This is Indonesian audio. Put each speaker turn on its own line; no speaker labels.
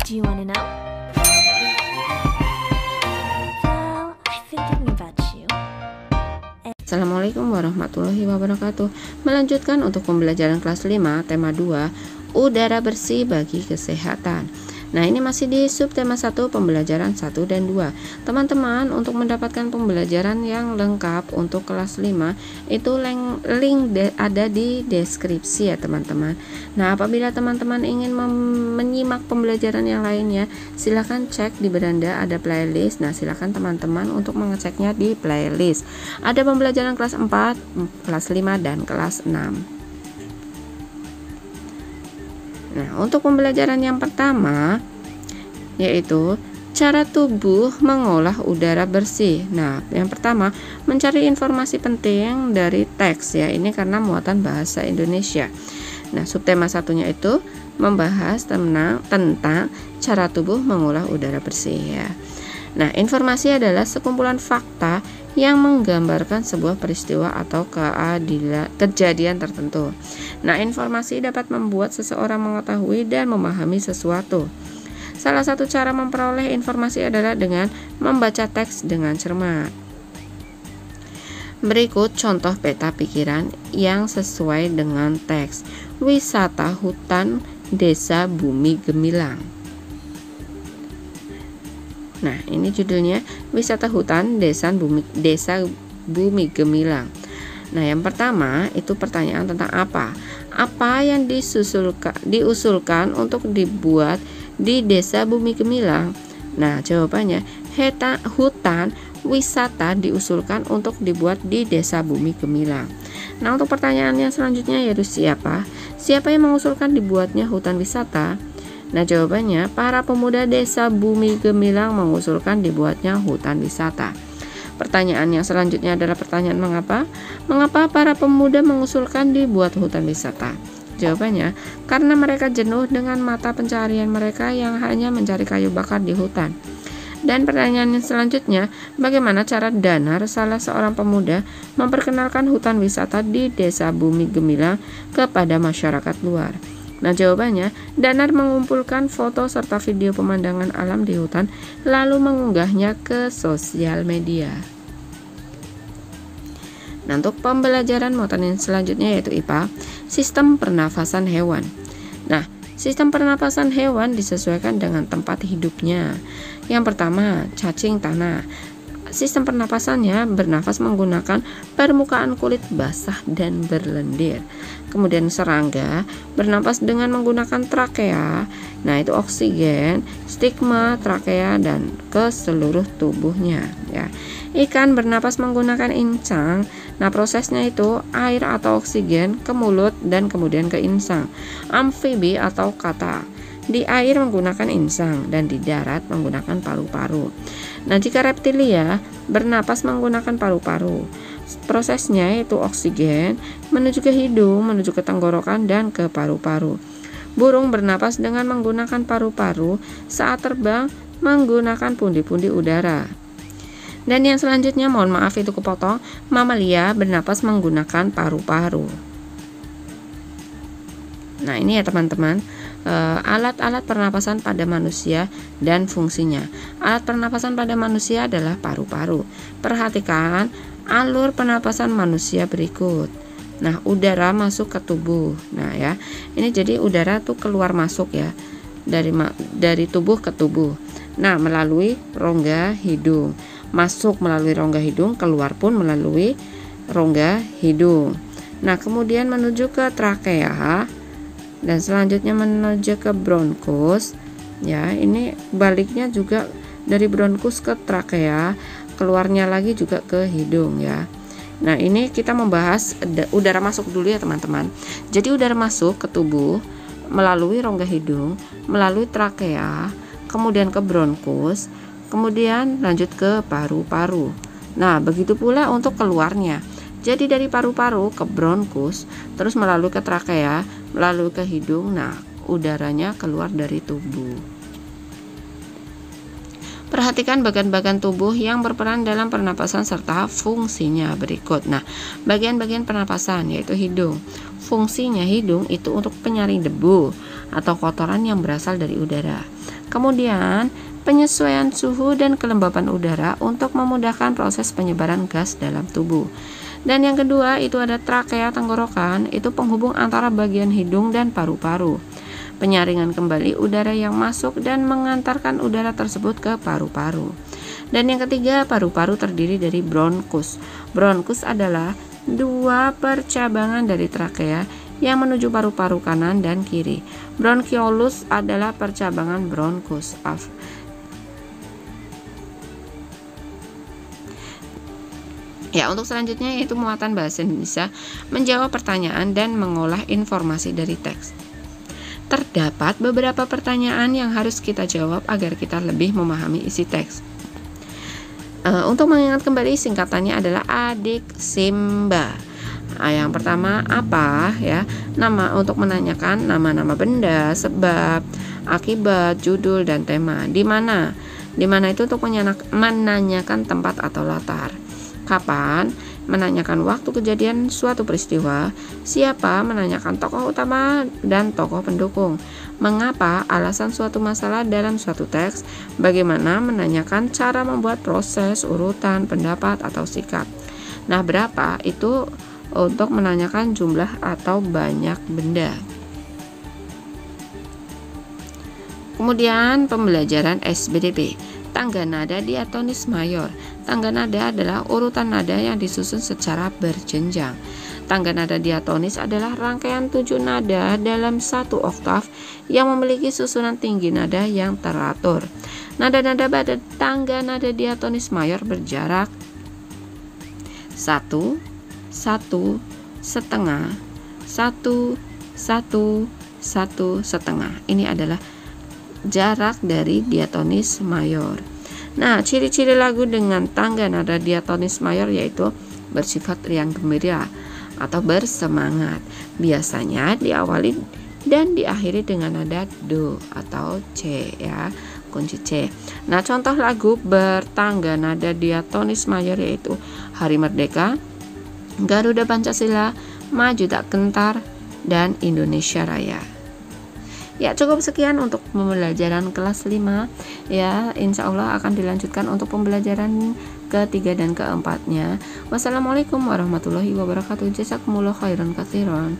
Do you wanna know? Well, I've been thinking about you.
Assalamualaikum warahmatullahi wabarakatuh. Melanjutkan untuk pembelajaran kelas 5 tema 2 udara bersih bagi kesehatan. Nah, ini masih di subtema 1 pembelajaran 1 dan 2. Teman-teman, untuk mendapatkan pembelajaran yang lengkap untuk kelas 5 itu link ada di deskripsi ya teman-teman. Nah, apabila teman-teman ingin menyimak pembelajaran yang lainnya, silahkan cek di beranda ada playlist. Nah, silahkan teman-teman untuk mengeceknya di playlist. Ada pembelajaran kelas 4, kelas 5 dan kelas 6. Nah, untuk pembelajaran yang pertama yaitu cara tubuh mengolah udara bersih. Nah, yang pertama mencari informasi penting dari teks ya. Ini karena muatan bahasa Indonesia. Nah, subtema satunya itu membahas tentang cara tubuh mengolah udara bersih ya. Nah, informasi adalah sekumpulan fakta yang menggambarkan sebuah peristiwa atau kejadian tertentu. Nah, informasi dapat membuat seseorang mengetahui dan memahami sesuatu. Salah satu cara memperoleh informasi adalah dengan membaca teks dengan cermat. Berikut contoh peta pikiran yang sesuai dengan teks. Wisata hutan Desa Bumi Gemilang. Nah, ini judulnya wisata hutan Desa Bumi Gemilang. Nah, yang pertama itu pertanyaan tentang apa? Apa yang diusulkan untuk dibuat di Desa Bumi Gemilang? Nah, jawabannya hutan wisata diusulkan untuk dibuat di Desa Bumi Gemilang. Nah, untuk pertanyaan yang selanjutnya yaitu siapa? Siapa yang mengusulkan dibuatnya hutan wisata? Nah, jawabannya para pemuda Desa Bumi Gemilang mengusulkan dibuatnya hutan wisata. Pertanyaan yang selanjutnya adalah pertanyaan mengapa? Mengapa para pemuda mengusulkan dibuat hutan wisata? Jawabannya, karena mereka jenuh dengan mata pencaharian mereka yang hanya mencari kayu bakar di hutan. Dan pertanyaan yang selanjutnya, bagaimana cara Danar, salah seorang pemuda, memperkenalkan hutan wisata di Desa Bumi Gemilang kepada masyarakat luar? Nah, jawabannya, Danar mengumpulkan foto serta video pemandangan alam di hutan lalu mengunggahnya ke sosial media. Nah, untuk pembelajaran muatan yang selanjutnya yaitu IPA, sistem pernafasan hewan. Nah, sistem pernafasan hewan disesuaikan dengan tempat hidupnya. Yang pertama, cacing tanah. Sistem pernapasannya bernafas menggunakan permukaan kulit basah dan berlendir. Kemudian serangga bernapas dengan menggunakan trakea. Nah, itu oksigen, stigma, trakea dan ke seluruh tubuhnya ya. Ikan bernapas menggunakan insang. Nah, prosesnya itu air atau oksigen ke mulut dan kemudian ke insang. Amfibi atau kata di air menggunakan insang dan di darat menggunakan paru-paru. Nah, jika reptilia bernapas menggunakan paru-paru. Prosesnya itu oksigen menuju ke hidung, menuju ke tenggorokan dan ke paru-paru. Burung bernapas dengan menggunakan paru-paru saat terbang menggunakan pundi-pundi udara. Dan yang selanjutnya, mohon maaf itu kepotong, mamalia bernapas menggunakan paru-paru. Nah, ini ya teman-teman, alat-alat pernapasan pada manusia dan fungsinya. Alat pernapasan pada manusia adalah paru-paru. Perhatikan alur pernapasan manusia berikut. Nah, udara masuk ke tubuh. Nah ya, ini jadi udara tuh keluar masuk ya dari tubuh ke tubuh. Nah, melalui rongga hidung. Masuk melalui rongga hidung, keluar pun melalui rongga hidung. Nah, kemudian menuju ke trakea dan selanjutnya menuju ke bronkus. Ya, ini baliknya juga dari bronkus ke trakea, keluarnya lagi juga ke hidung ya. Nah, ini kita membahas udara masuk dulu ya teman-teman. Jadi udara masuk ke tubuh melalui rongga hidung, melalui trakea, kemudian ke bronkus, kemudian lanjut ke paru-paru. Nah, begitu pula untuk keluarnya. Jadi dari paru-paru ke bronkus, terus melalui ke trakea, melalui ke hidung. Nah, udaranya keluar dari tubuh. Perhatikan bagian-bagian tubuh yang berperan dalam pernapasan serta fungsinya berikut. Nah, bagian-bagian pernapasan yaitu hidung. Fungsinya hidung itu untuk penyaring debu atau kotoran yang berasal dari udara. Kemudian, penyesuaian suhu dan kelembapan udara untuk memudahkan proses penyebaran gas dalam tubuh. Dan yang kedua itu ada trakea tenggorokan, itu penghubung antara bagian hidung dan paru-paru. Penyaringan kembali udara yang masuk dan mengantarkan udara tersebut ke paru-paru. Dan yang ketiga, paru-paru terdiri dari bronkus. Bronkus adalah dua percabangan dari trakea yang menuju paru-paru kanan dan kiri. Bronchiolus adalah percabangan bronkus. Ya, untuk selanjutnya yaitu muatan bahasa Indonesia, menjawab pertanyaan dan mengolah informasi dari teks. Terdapat beberapa pertanyaan yang harus kita jawab agar kita lebih memahami isi teks. Untuk mengingat kembali, singkatannya adalah adik Simba. Yang pertama apa ya? Nama untuk menanyakan nama-nama benda, sebab, akibat, judul dan tema. Di mana? Di mana itu untuk menanyakan tempat atau latar. Kapan? Menanyakan waktu kejadian suatu peristiwa. Siapa? Menanyakan tokoh utama dan tokoh pendukung. Mengapa? Alasan suatu masalah dalam suatu teks. Bagaimana? Menanyakan cara membuat proses, urutan, pendapat, atau sikap. Nah, berapa? Itu untuk menanyakan jumlah atau banyak benda. Kemudian pembelajaran SBDP. Tangga nada diatonis mayor. Tangga nada adalah urutan nada yang disusun secara berjenjang. Tangga nada diatonis adalah rangkaian 7 nada dalam satu oktav yang memiliki susunan tinggi nada yang teratur. Nada-nada pada tangga nada diatonis mayor berjarak 1, 1, setengah, 1, 1, 1, setengah. Ini adalah jarak dari diatonis mayor. Nah, ciri-ciri lagu dengan tangga nada diatonis mayor yaitu bersifat riang gembira atau bersemangat. Biasanya diawali dan diakhiri dengan nada do atau C ya, kunci C. Nah, contoh lagu bertangga nada diatonis mayor yaitu Hari Merdeka, Garuda Pancasila, Maju Tak Gentar, dan Indonesia Raya. Ya, cukup sekian untuk pembelajaran kelas 5. Ya, insya Allah akan dilanjutkan untuk pembelajaran ketiga dan keempatnya. Wassalamualaikum warahmatullahi wabarakatuh. Jazakumullah khairan katsiran.